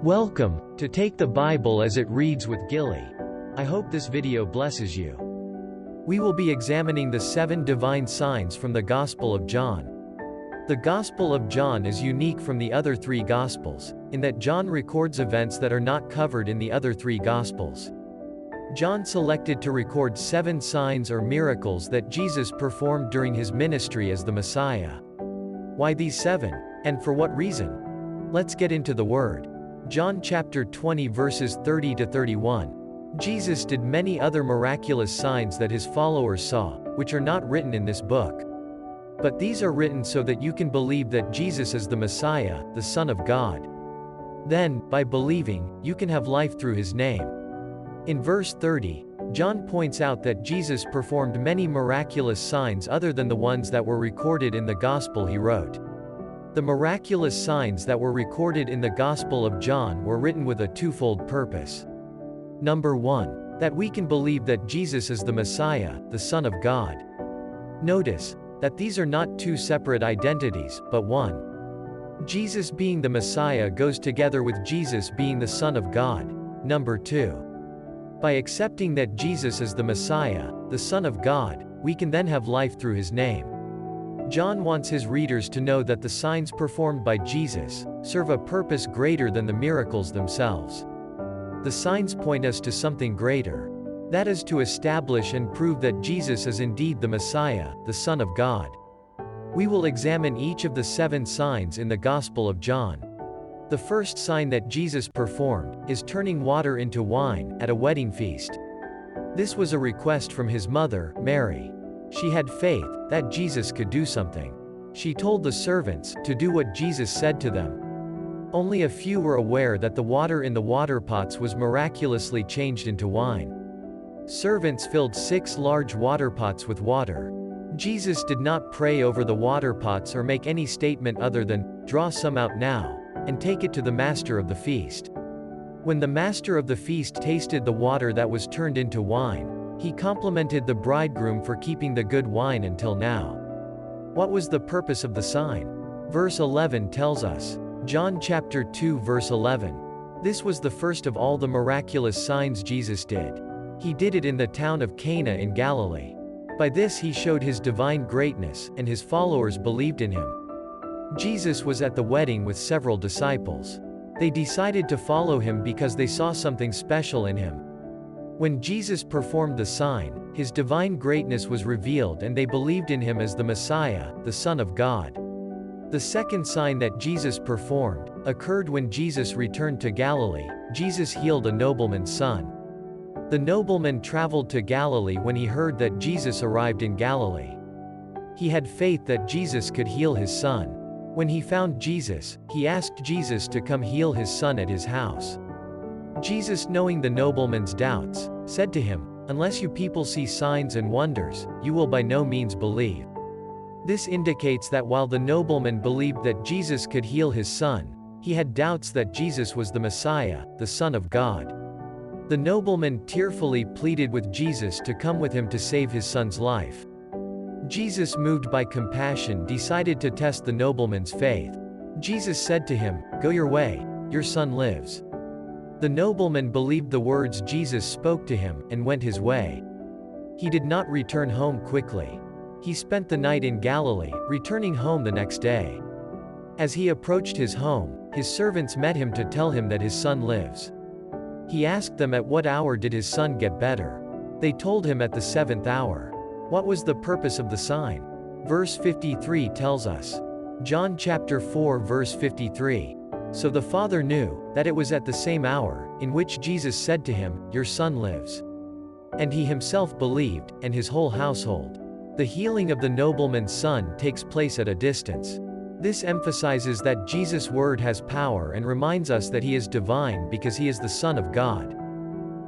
Welcome to Take the Bible as It Reads with Gilly. I hope this video blesses you. We will be examining the 7 divine signs from the Gospel of John. The Gospel of John is unique from the other 3 Gospels, in that John records events that are not covered in the other 3 Gospels. John selected to record 7 signs or miracles that Jesus performed during his ministry as the Messiah. Why these 7? And for what reason? Let's get into the Word. John chapter 20 verses 30 to 31. Jesus did many other miraculous signs that his followers saw, which are not written in this book. But these are written so that you can believe that Jesus is the Messiah, the Son of God. Then, by believing, you can have life through his name. In verse 30, John points out that Jesus performed many miraculous signs other than the ones that were recorded in the Gospel he wrote. The miraculous signs that were recorded in the Gospel of John were written with a twofold purpose. Number 1, that we can believe that Jesus is the Messiah, the Son of God. Notice that these are not 2 separate identities, but one. Jesus being the Messiah goes together with Jesus being the Son of God. Number 2. By accepting that Jesus is the Messiah, the Son of God, we can then have life through his name. John wants his readers to know that the signs performed by Jesus serve a purpose greater than the miracles themselves. The signs point us to something greater. That is to establish and prove that Jesus is indeed the Messiah, the Son of God. We will examine each of the 7 signs in the Gospel of John. The first sign that Jesus performed is turning water into wine at a wedding feast. This was a request from his mother, Mary. She had faith that Jesus could do something. She told the servants to do what Jesus said to them. Only a few were aware that the water in the water pots was miraculously changed into wine. Servants filled 6 large water pots with water. Jesus did not pray over the water pots or make any statement other than, "Draw some out now, and take it to the master of the feast." When the master of the feast tasted the water that was turned into wine, he complimented the bridegroom for keeping the good wine until now. What was the purpose of the sign? Verse 11 tells us. John chapter 2 verse 11. This was the first of all the miraculous signs Jesus did. He did it in the town of Cana in Galilee. By this he showed his divine greatness, and his followers believed in him. Jesus was at the wedding with several disciples. They decided to follow him because they saw something special in him. When Jesus performed the sign, his divine greatness was revealed and they believed in him as the Messiah, the Son of God. The second sign that Jesus performed occurred when Jesus returned to Galilee. Jesus healed a nobleman's son. The nobleman traveled to Galilee when he heard that Jesus arrived in Galilee. He had faith that Jesus could heal his son. When he found Jesus, he asked Jesus to come heal his son at his house. Jesus, knowing the nobleman's doubts, said to him, "Unless you people see signs and wonders, you will by no means believe." This indicates that while the nobleman believed that Jesus could heal his son, he had doubts that Jesus was the Messiah, the Son of God. The nobleman tearfully pleaded with Jesus to come with him to save his son's life. Jesus, moved by compassion, decided to test the nobleman's faith. Jesus said to him, "Go your way, your son lives." The nobleman believed the words Jesus spoke to him, and went his way. He did not return home quickly. He spent the night in Galilee, returning home the next day. As he approached his home, his servants met him to tell him that his son lives. He asked them at what hour did his son get better. They told him at the 7th hour. What was the purpose of the sign? Verse 53 tells us. John chapter 4 verse 53. So the father knew that it was at the same hour in which Jesus said to him, "Your son lives." And he himself believed, and his whole household. The healing of the nobleman's son takes place at a distance. This emphasizes that Jesus' word has power and reminds us that he is divine because he is the Son of God.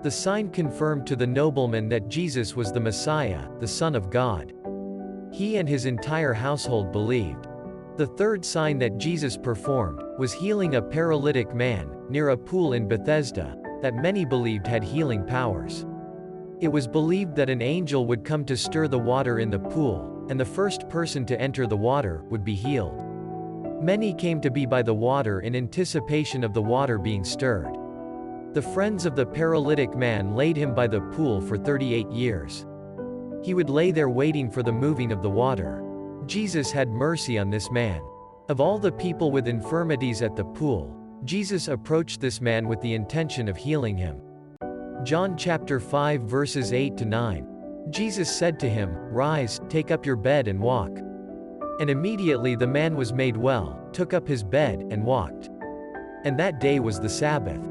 The sign confirmed to the nobleman that Jesus was the Messiah, the Son of God. He and his entire household believed. The third sign that Jesus performed was healing a paralytic man near a pool in Bethesda that many believed had healing powers. It was believed that an angel would come to stir the water in the pool, and the first person to enter the water would be healed. Many came to be by the water in anticipation of the water being stirred. The friends of the paralytic man laid him by the pool for 38 years. He would lay there waiting for the moving of the water. Jesus had mercy on this man. Of all the people with infirmities at the pool, Jesus approached this man with the intention of healing him. John chapter 5 verses 8 to 9. Jesus said to him, "Rise, take up your bed and walk." And immediately the man was made well, took up his bed, and walked. And that day was the Sabbath.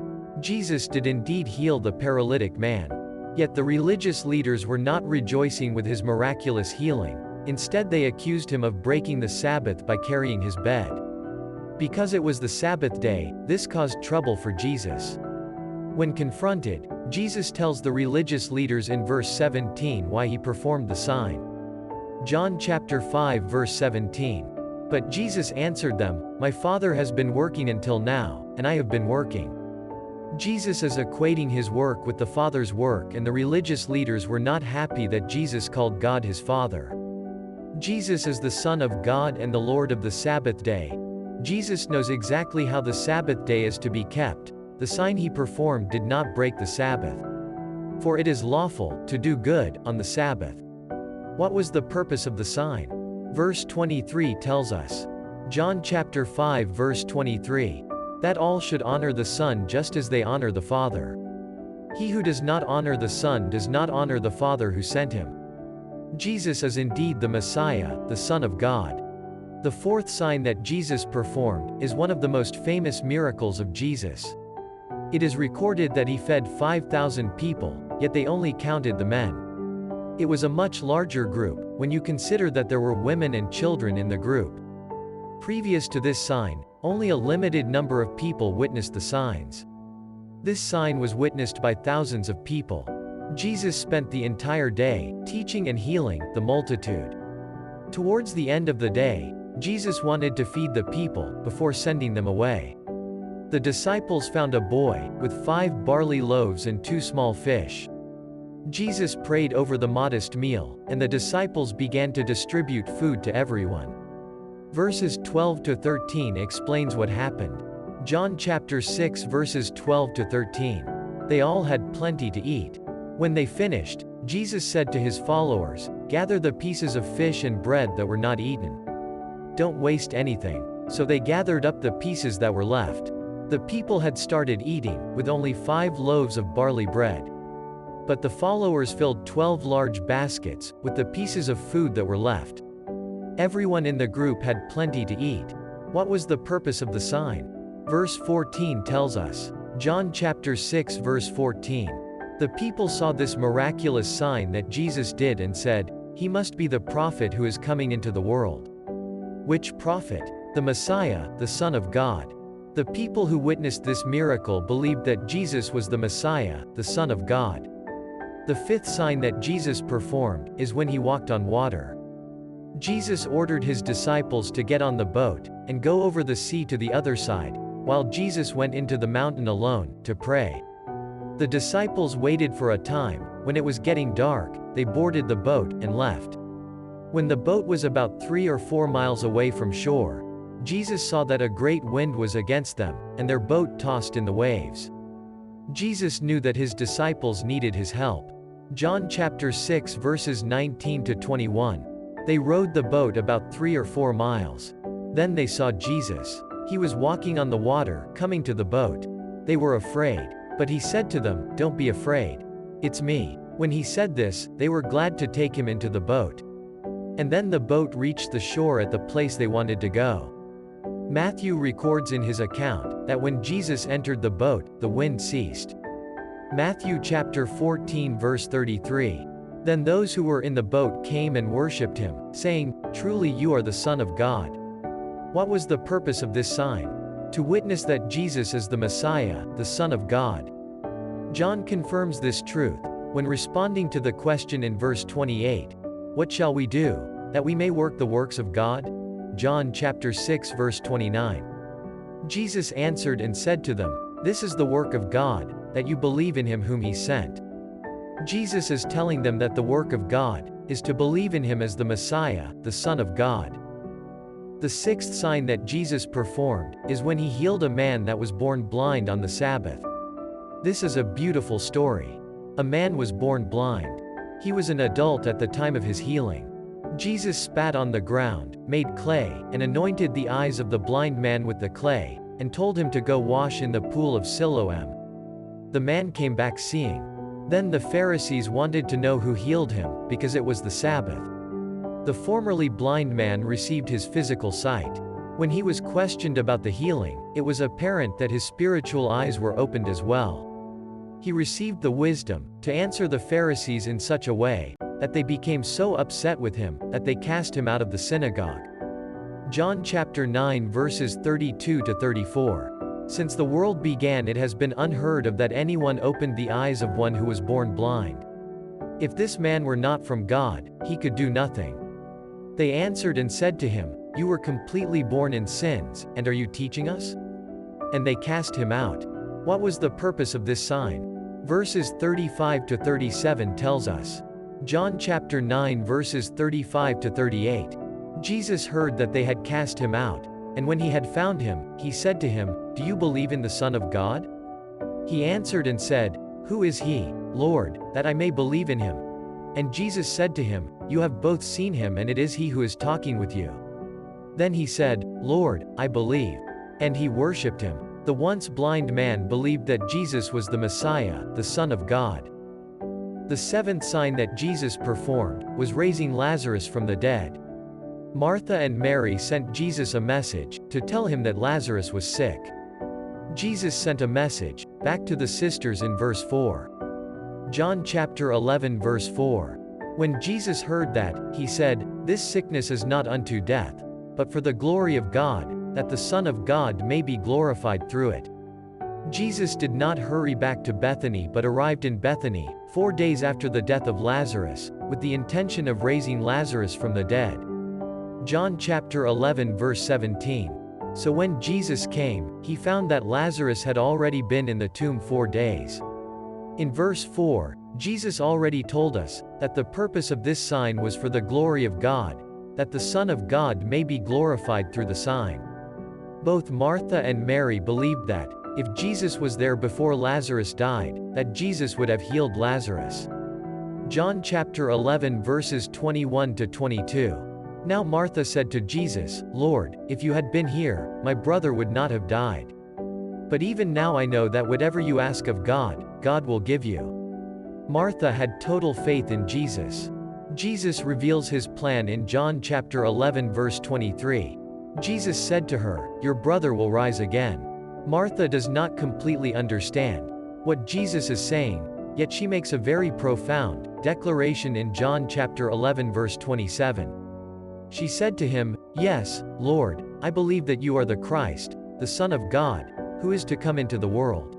Jesus did indeed heal the paralytic man. Yet the religious leaders were not rejoicing with his miraculous healing. Instead they accused him of breaking the Sabbath by carrying his bed. Because it was the Sabbath day, this caused trouble for Jesus. When confronted, Jesus tells the religious leaders in verse 17 why he performed the sign. John chapter 5 verse 17. But Jesus answered them, "My Father has been working until now, and I have been working." Jesus is equating his work with the Father's work, and the religious leaders were not happy that Jesus called God his Father. Jesus is the Son of God and the Lord of the Sabbath day. Jesus knows exactly how the Sabbath day is to be kept. The sign he performed did not break the Sabbath. For it is lawful to do good on the Sabbath. What was the purpose of the sign? Verse 23 tells us. John chapter 5 verse 23. That all should honor the Son just as they honor the Father. He who does not honor the Son does not honor the Father who sent him. Jesus is indeed the Messiah, the Son of God. The fourth sign that Jesus performed is one of the most famous miracles of Jesus. It is recorded that he fed 5,000 people, yet they only counted the men. It was a much larger group, when you consider that there were women and children in the group. Previous to this sign, only a limited number of people witnessed the signs. This sign was witnessed by thousands of people. Jesus spent the entire day, teaching and healing the multitude. Towards the end of the day, Jesus wanted to feed the people, before sending them away. The disciples found a boy, with 5 barley loaves and 2 small fish. Jesus prayed over the modest meal, and the disciples began to distribute food to everyone. Verses 12 to 13 explains what happened. John chapter 6 verses 12 to 13. They all had plenty to eat. When they finished, Jesus said to his followers, "Gather the pieces of fish and bread that were not eaten. Don't waste anything." So they gathered up the pieces that were left. The people had started eating, with only 5 loaves of barley bread. But the followers filled 12 large baskets, with the pieces of food that were left. Everyone in the group had plenty to eat. What was the purpose of the sign? Verse 14 tells us. John chapter 6 verse 14. The people saw this miraculous sign that Jesus did and said, "He must be the prophet who is coming into the world." Which prophet? The Messiah, the Son of God. The people who witnessed this miracle believed that Jesus was the Messiah, the Son of God. The fifth sign that Jesus performed is when he walked on water. Jesus ordered his disciples to get on the boat and go over the sea to the other side, while Jesus went into the mountain alone to pray. The disciples waited for a time. When it was getting dark, they boarded the boat and left. When the boat was about 3 or 4 miles away from shore, Jesus saw that a great wind was against them, and their boat tossed in the waves. Jesus knew that his disciples needed his help. John chapter 6 verses 19 to 21. They rowed the boat about 3 or 4 miles. Then they saw Jesus. He was walking on the water, coming to the boat. They were afraid. But he said to them, "Don't be afraid. It's me." When he said this, they were glad to take him into the boat. And then the boat reached the shore at the place they wanted to go. Matthew records in his account that when Jesus entered the boat, the wind ceased. Matthew chapter 14 verse 33. Then those who were in the boat came and worshipped him, saying, "Truly you are the Son of God." What was the purpose of this sign? To witness that Jesus is the Messiah, the Son of God. John confirms this truth when responding to the question in verse 28, "What shall we do, that we may work the works of God?" John chapter 6 verse 29. Jesus answered and said to them, "This is the work of God, that you believe in him whom he sent." Jesus is telling them that the work of God is to believe in him as the Messiah, the Son of God. The sixth sign that Jesus performed is when he healed a man that was born blind on the Sabbath. This is a beautiful story. A man was born blind. He was an adult at the time of his healing. Jesus spat on the ground, made clay, and anointed the eyes of the blind man with the clay, and told him to go wash in the pool of Siloam. The man came back seeing. Then the Pharisees wanted to know who healed him, because it was the Sabbath. The formerly blind man received his physical sight. When he was questioned about the healing, it was apparent that his spiritual eyes were opened as well. He received the wisdom to answer the Pharisees in such a way that they became so upset with him that they cast him out of the synagogue. John chapter 9 verses 32 to 34. Since the world began, it has been unheard of that anyone opened the eyes of one who was born blind. If this man were not from God, he could do nothing. They answered and said to him, "You were completely born in sins, and are you teaching us?" And they cast him out. What was the purpose of this sign? Verses 35 to 37 tells us. John chapter 9 verses 35 to 38. Jesus heard that they had cast him out, and when he had found him, he said to him, "Do you believe in the Son of God?" He answered and said, "Who is he, Lord, that I may believe in him?" And Jesus said to him, "You have both seen him, and it is he who is talking with you." Then he said, "Lord, I believe." And he worshipped him. The once blind man believed that Jesus was the Messiah, the Son of God. The seventh sign that Jesus performed was raising Lazarus from the dead. Martha and Mary sent Jesus a message to tell him that Lazarus was sick. Jesus sent a message back to the sisters in verse 4. John chapter 11 verse 4. When Jesus heard that, he said, "This sickness is not unto death, but for the glory of God, that the Son of God may be glorified through it." Jesus did not hurry back to Bethany but arrived in Bethany, 4 days after the death of Lazarus, with the intention of raising Lazarus from the dead. John chapter 11 verse 17. So when Jesus came, he found that Lazarus had already been in the tomb 4 days. In verse 4, Jesus already told us that the purpose of this sign was for the glory of God, that the Son of God may be glorified through the sign. Both Martha and Mary believed that, if Jesus was there before Lazarus died, that Jesus would have healed Lazarus. John chapter 11 verses 21 to 22. Now Martha said to Jesus, "Lord, if you had been here, my brother would not have died. But even now I know that whatever you ask of God, God will give you." Martha had total faith in Jesus. Jesus reveals his plan in John chapter 11 verse 23. Jesus said to her, "Your brother will rise again." Martha does not completely understand what Jesus is saying, yet she makes a very profound declaration in John chapter 11 verse 27. She said to him, "Yes, Lord, I believe that you are the Christ, the Son of God, who is to come into the world."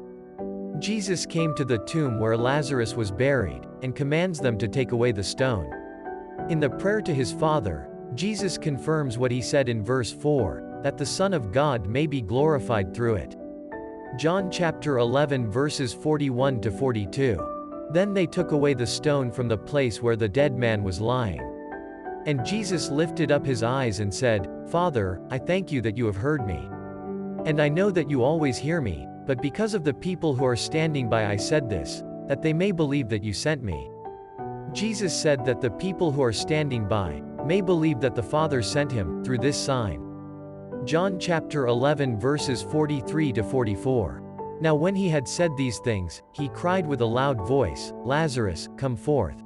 Jesus came to the tomb where Lazarus was buried, and commands them to take away the stone. In the prayer to his Father, Jesus confirms what he said in verse 4, that the Son of God may be glorified through it. John chapter 11 verses 41 to 42. Then they took away the stone from the place where the dead man was lying. And Jesus lifted up his eyes and said, "Father, I thank you that you have heard me. And I know that you always hear me, but because of the people who are standing by I said this, that they may believe that you sent me." Jesus said that the people who are standing by may believe that the Father sent him, through this sign. John chapter 11 verses 43 to 44. Now when he had said these things, he cried with a loud voice, "Lazarus, come forth."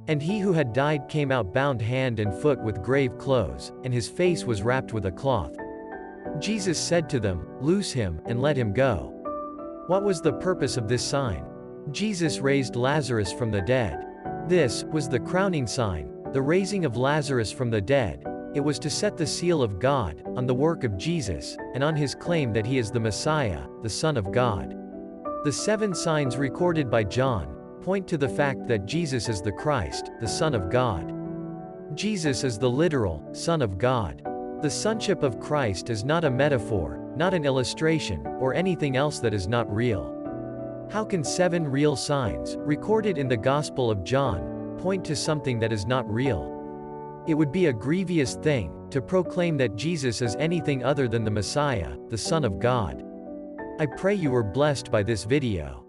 And he who had died came out bound hand and foot with grave clothes, and his face was wrapped with a cloth. Jesus said to them, "Loose him, and let him go." What was the purpose of this sign? Jesus raised Lazarus from the dead. This was the crowning sign, the raising of Lazarus from the dead. It was to set the seal of God on the work of Jesus, and on his claim that he is the Messiah, the Son of God. The 7 signs recorded by John point to the fact that Jesus is the Christ, the Son of God. Jesus is the literal Son of God. The sonship of Christ is not a metaphor, not an illustration, or anything else that is not real. How can 7 real signs, recorded in the Gospel of John, point to something that is not real? It would be a grievous thing to proclaim that Jesus is anything other than the Messiah, the Son of God. I pray you were blessed by this video.